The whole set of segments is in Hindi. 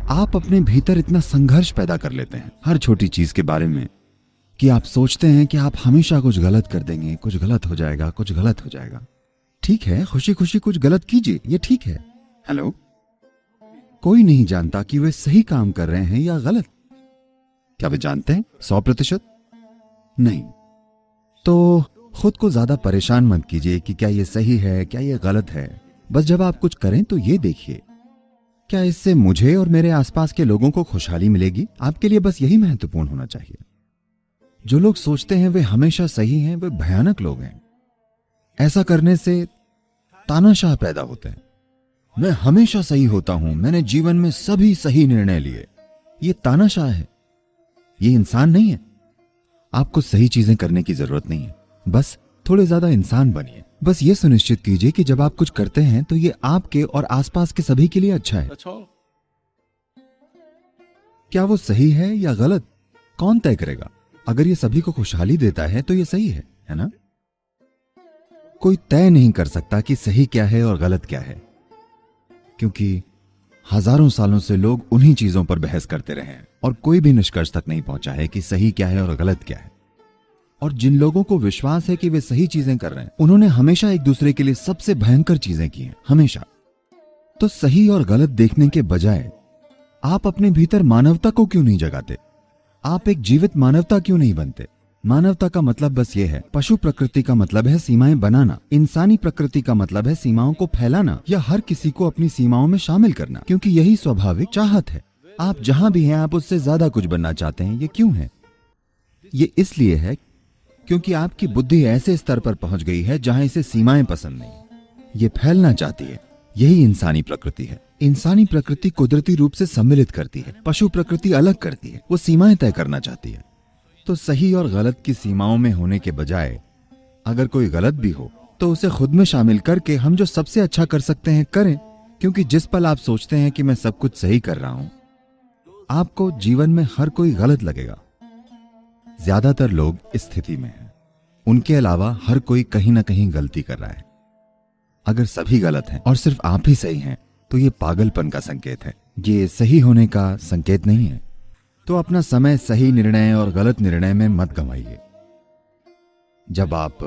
आप अपने भीतर इतना संघर्ष पैदा कर लेते हैं हर छोटी चीज के बारे में कि आप सोचते हैं कि आप हमेशा कुछ गलत कर देंगे, कुछ गलत हो जाएगा, कुछ गलत हो जाएगा। ठीक है, खुशी खुशी कुछ गलत कीजिए, ये ठीक है। हेलो, कोई नहीं जानता कि वे सही काम कर रहे हैं या गलत। क्या वे जानते हैं 100%? नहीं। तो खुद को ज्यादा परेशान मत कीजिए कि क्या ये सही है, क्या ये गलत है। बस जब आप कुछ करें तो ये देखिए, क्या इससे मुझे और मेरे आसपास के लोगों को खुशहाली मिलेगी। आपके लिए बस यही महत्वपूर्ण होना चाहिए। जो लोग सोचते हैं वे हमेशा सही हैं, वे भयानक लोग हैं। ऐसा करने से तानाशाह पैदा होते हैं। मैं हमेशा सही होता हूं, मैंने जीवन में सभी सही निर्णय लिए। ये तानाशाह है, ये इंसान नहीं है। आपको सही चीजें करने की जरूरत नहीं है, बस थोड़े ज्यादा इंसान बनिए। बस ये सुनिश्चित कीजिए कि जब आप कुछ करते हैं तो ये आपके और आसपास के सभी के लिए अच्छा है। क्या वो सही है या गलत, कौन तय करेगा? अगर ये सभी को खुशहाली देता है तो ये सही है ना? कोई तय नहीं कर सकता कि सही क्या है और गलत क्या है, क्योंकि हजारों सालों से लोग उन्हीं चीजों पर बहस करते रहे हैं और कोई भी निष्कर्ष तक नहीं पहुंचा है कि सही क्या है और गलत क्या है। और जिन लोगों को विश्वास है कि वे सही चीजें कर रहे हैं, उन्होंने हमेशा एक दूसरे के लिए सबसे भयंकर चीजें की हैं, हमेशा। तो सही और गलत देखने के बजाय आप अपने भीतर मानवता को क्यों नहीं जगाते? आप एक जीवित मानवता क्यों नहीं बनते? मानवता का मतलब बस ये है। पशु प्रकृति का मतलब है सीमाएं बनाना, इंसानी प्रकृति का मतलब है सीमाओं को फैलाना या हर किसी को अपनी सीमाओं में शामिल करना, क्योंकि यही स्वाभाविक चाहत है। आप जहां भी हैं आप उससे ज्यादा कुछ बनना चाहते हैं। ये क्यों है? ये इसलिए है क्योंकि आपकी बुद्धि ऐसे स्तर पर पहुंच गई है जहां इसे सीमाएं पसंद नहीं, ये फैलना चाहती है। यही इंसानी प्रकृति है। इंसानी प्रकृति कुदरती रूप से सम्मिलित करती है, पशु प्रकृति अलग करती है, वो सीमाएं तय करना चाहती है। तो सही और गलत की सीमाओं में होने के बजाय अगर कोई गलत भी हो तो उसे खुद में शामिल करके हम जो सबसे अच्छा कर सकते हैं करें, क्योंकि जिस पल आप सोचते हैं कि मैं सब कुछ सही कर रहा हूं, आपको जीवन में हर कोई गलत लगेगा। ज्यादातर लोग इस स्थिति में हैं, उनके अलावा हर कोई कहीं ना कहीं गलती कर रहा है। अगर सभी गलत हैं और सिर्फ आप ही सही हैं तो ये पागलपन का संकेत है, ये सही होने का संकेत नहीं है। तो अपना समय सही निर्णय और गलत निर्णय में मत गंवाइए। जब आप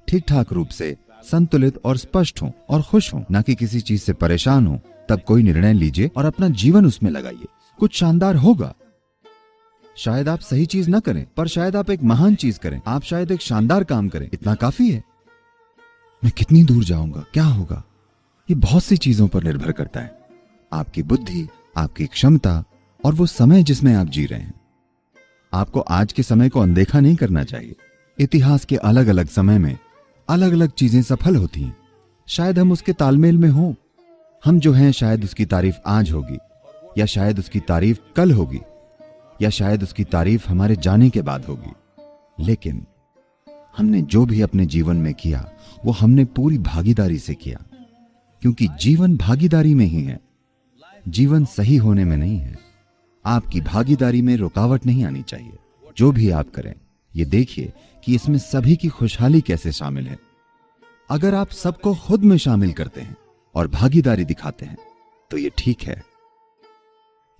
ठीक ठाक रूप से संतुलित और स्पष्ट हों और खुश हों, ना कि किसी चीज से परेशान हों, तब कोई निर्णय लीजिए और अपना जीवन उसमें लगाइए। कुछ शानदार होगा। शायद आप सही चीज न करें, पर शायद आप एक महान चीज करें। आप शायद एक शानदार काम करें, इतना काफी है। मैं कितनी दूर जाऊंगा, क्या होगा, ये बहुत सी चीजों पर निर्भर करता है। आपकी बुद्धि, आपकी क्षमता और वो समय जिसमें आप जी रहे हैं। आपको आज के समय को अनदेखा नहीं करना चाहिए। इतिहास के अलग अलग समय में अलग अलग चीजें सफल होती हैं। शायद हम उसके तालमेल में हों। हम जो हैं शायद उसकी तारीफ आज होगी, या शायद उसकी तारीफ कल होगी, या शायद उसकी तारीफ हमारे जाने के बाद होगी। लेकिन हमने जो भी अपने जीवन में किया वो हमने पूरी भागीदारी से किया, क्योंकि जीवन भागीदारी में ही है। जीवन सही होने में नहीं है। आपकी भागीदारी में रुकावट नहीं आनी चाहिए। जो भी आप करें ये देखिए कि इसमें सभी की खुशहाली कैसे शामिल है। अगर आप सबको खुद में शामिल करते हैं और भागीदारी दिखाते हैं तो ये ठीक है।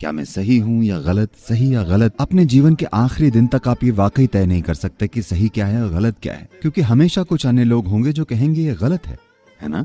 क्या मैं सही हूं या गलत, सही या गलत, अपने जीवन के आखिरी दिन तक आप ये वाकई तय नहीं कर सकते कि सही क्या है और गलत क्या है, क्योंकि हमेशा कुछ अन्य लोग होंगे जो कहेंगे ये गलत है ना?